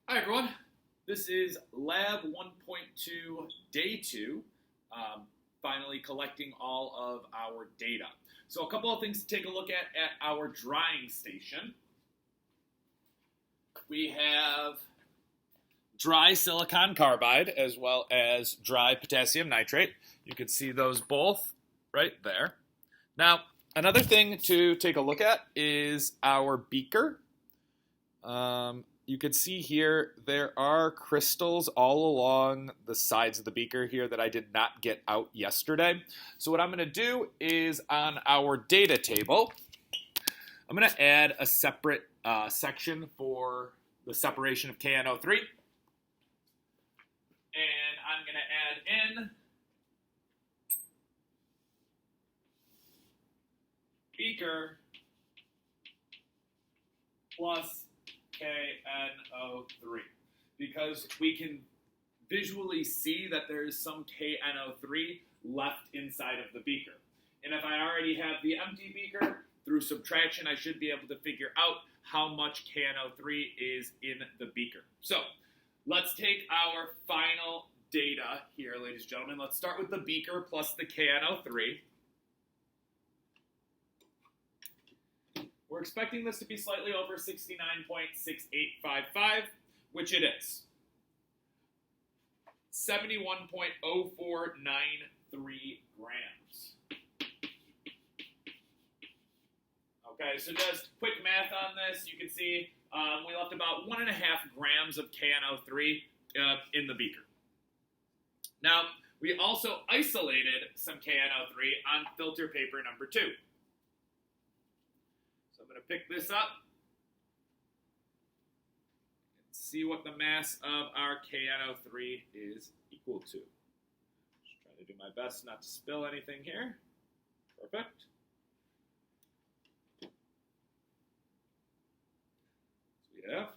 Hi everyone, this is Lab 1.2 Day 2, finally collecting all of our data. So a couple of things to take a look at our drying station. We have dry silicon carbide as well as dry potassium nitrate. You can see those both right there. Now, another thing to take a look at is our beaker. You can see here there are crystals all along the sides of the beaker here that I did not get out yesterday. So what I'm going to do is on our data table, I'm going to add a separate section for the separation of KNO3. And I'm going to add in beaker plus KNO3 because we can visually see that there is some KNO3 left inside of the beaker. And if I already have the empty beaker, through subtraction, I should be able to figure out how much KNO3 is in the beaker. So let's take our final data here, ladies and gentlemen. Let's start with the beaker plus the KNO3. We're expecting this to be slightly over 69.6855, which it is. 71.0493 grams. Okay, so just quick math on this. You can see we left about 1.5 grams of KNO3 in the beaker. Now, we also isolated some KNO3 on filter paper number 2. I'm going to pick this up and see what the mass of our KNO3 is equal to. Just trying to do my best not to spill anything here. Perfect. So we have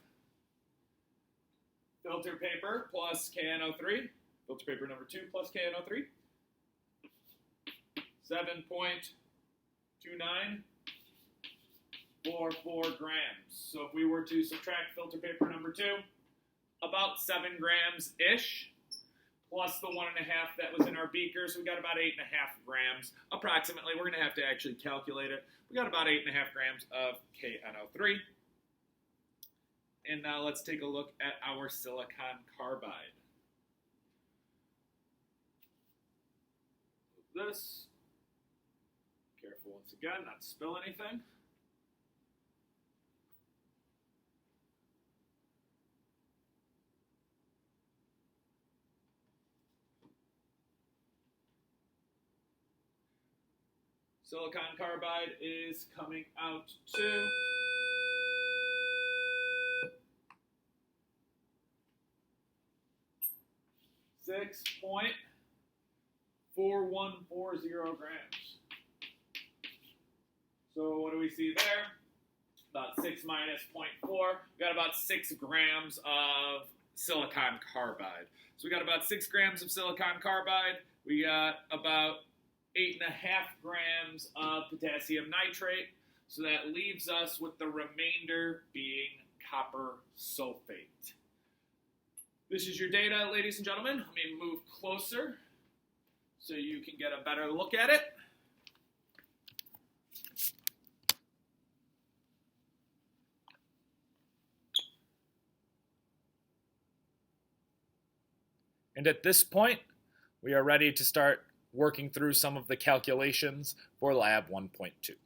filter paper plus KNO3. Filter paper number 2 plus KNO3. 7.29. 4 grams. So if we were to subtract filter paper number 2, about 7 grams-ish, plus the 1.5 that was in our beaker, so we got about 8.5 grams, approximately. We're going to have to actually calculate it. We got about 8.5 grams of KNO3. And now let's take a look at our silicon carbide. This. Careful once again, not to spill anything. Silicon carbide is coming out to 6.4140 grams. So what do we see there? About 6 minus 0.4. We got about 6 grams of silicon carbide. So we got about 6 grams of silicon carbide. We got about 8.5 grams of potassium nitrate. So that leaves us with the remainder being copper sulfate. This is your data, ladies and gentlemen. Let me move closer so you can get a better look at it. And at this point, we are ready to start working through some of the calculations for Lab 1.2.